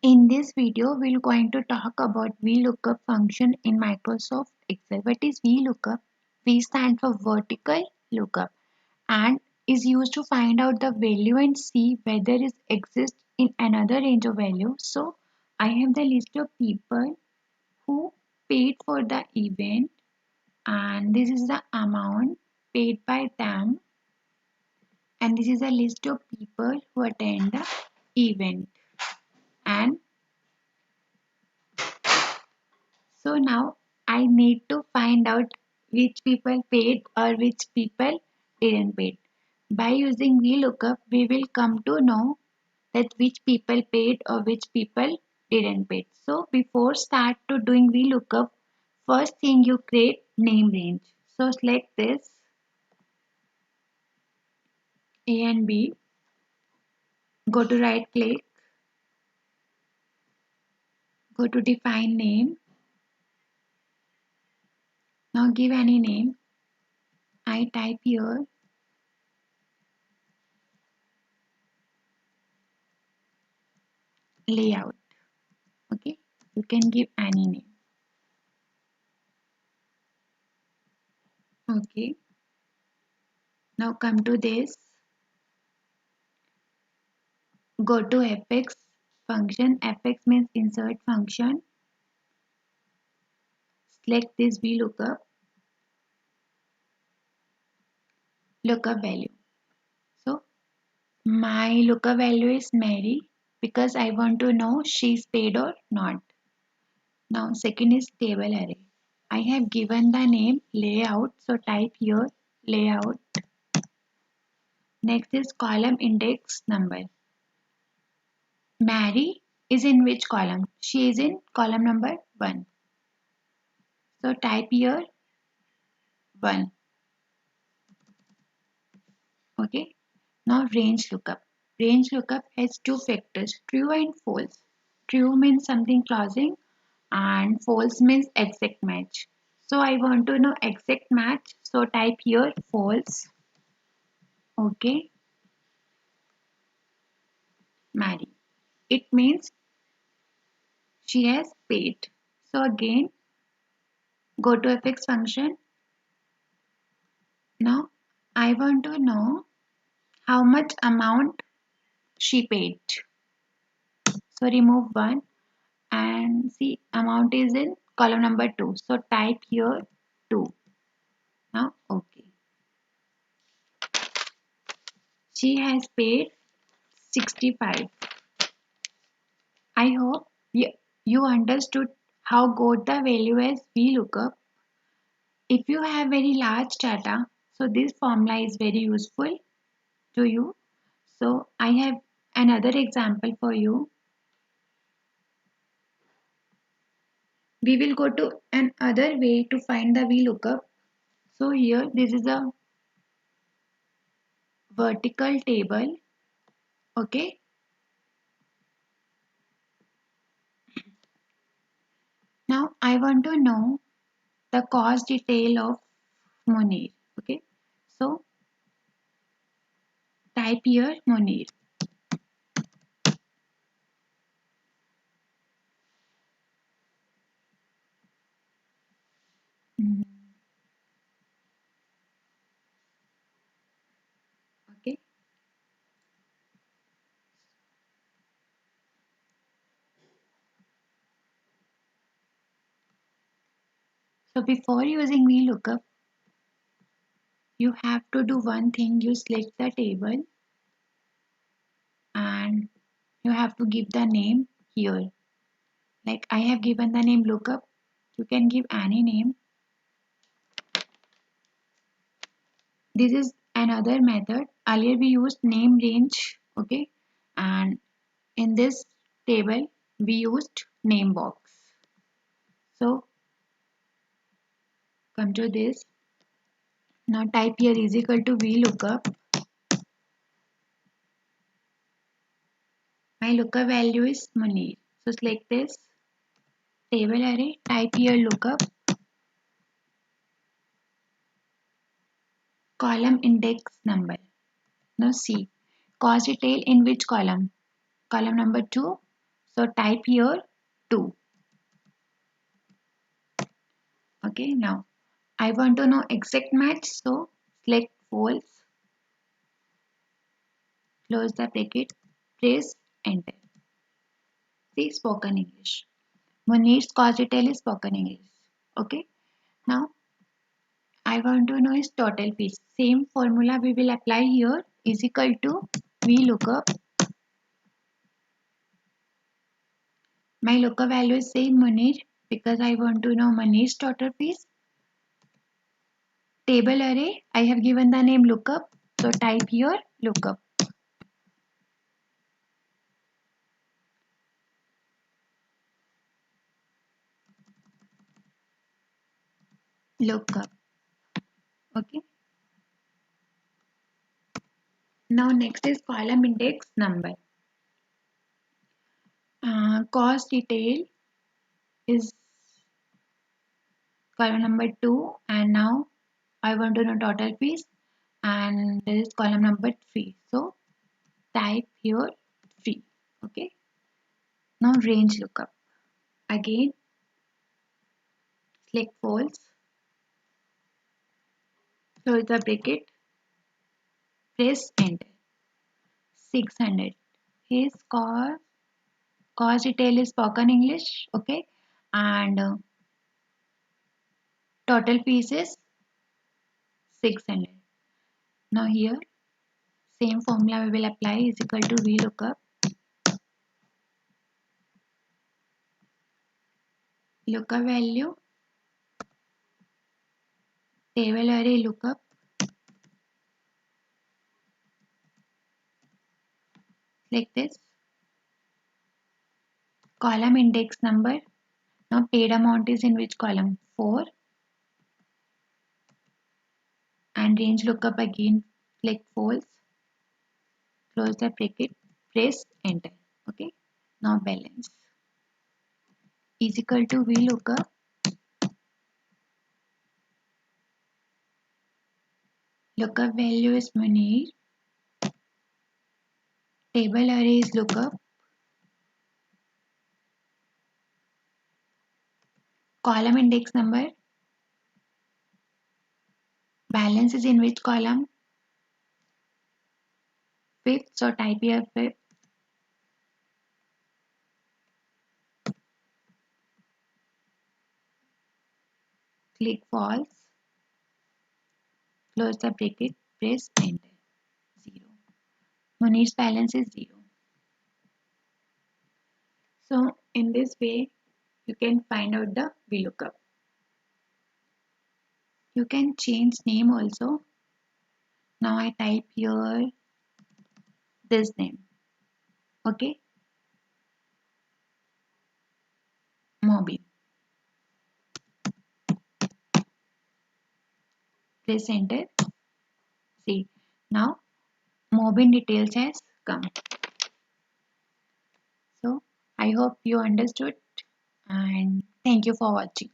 In this video, we're going to talk about VLOOKUP function in Microsoft Excel. What is VLOOKUP? V stands for vertical lookup and is used to find out the value and see whether it exists in another range of value. So I have the list of people who paid for the event, and this is the amount paid by them, and this is a list of people who attend the event. And so now I need to find out which people paid or which people didn't pay. By using VLOOKUP, we will come to know that which people paid or which people didn't pay. So before start to doing VLOOKUP, first thing you create name range. So select this A and B, go to right click, go to define name. Now give any name. I type here layout. Okay, you can give any name. Okay, now come to this, go to fx function. Fx means insert function. Select this VLOOKUP, lookup value. So my lookup value is Mary because I want to know she's paid or not. Now second is table array. I have given the name layout, so type here layout. Next is column index number. Mary is in which column? She is in column number 1. So type here 1. Okay. Now range lookup. Range lookup has two factors, true and false. True means something closing and false means exact match. So I want to know exact match. So type here false. Okay. Mary. It means she has paid. So again, go to fx function. Now I want to know how much amount she paid. So remove 1 and see amount is in column number 2. So type here 2. Now okay. She has paid 65. I hope you understood how got the value as VLOOKUP. If you have very large data, so this formula is very useful to you. So I have another example for you. We will go to another way to find the VLOOKUP. So here this is a vertical table. Okay. Now I want to know the cost detail of Munir. Okay. So type here Munir. Mhm. Okay. So before using VLOOKUP, you have to do one thing. You select the table and you have to give the name here. Like I have given the name lookup. You can give any name. This is another method. Earlier we used name range. Okay. And in this table we used name box. So come to this. Now type here is equal to VLOOKUP. My lookup value is Munir. So select this table array, type here lookup, column index number. Now see, cost detail in which column? Column number 2. So type here 2. Okay, now I want to know exact match, so select false, close the bracket, press enter. See, spoken English. Munir's cause detail is spoken English. Okay, now I want to know is total fees. Same formula we will apply here is equal to VLOOKUP. My lookup value is same Munir because I want to know Munir's total fees. Table array, I have given the name lookup. So type here lookup. Lookup. Okay. Now next is column index number. Cost detail is column number 2 and now I want to know total fees and this is column number 3. So type here 3. Okay. Now range lookup. Again select false. Close the bracket. Press enter. 600. His cost detail is spoken English. Okay. And total fees is 600. Now here same formula we will apply is equal to VLOOKUP. Lookup value, table array lookup, like this. Column index number. Now paid amount is in which column? 4. And range lookup again, select false. Close the bracket, press enter. Okay. Now balance is equal to VLOOKUP. Lookup value is Munir. Table array is lookup. Column index number. Balance is in which column? 5th. So type here 5th. Click false. Close the bracket. Press enter. 0. Munir's balance is 0. So in this way you can find out the VLOOKUP. You can change name also. Now I type here this name. Okay. Mobin. Press enter. See, now Mobin details has come. So I hope you understood and thank you for watching.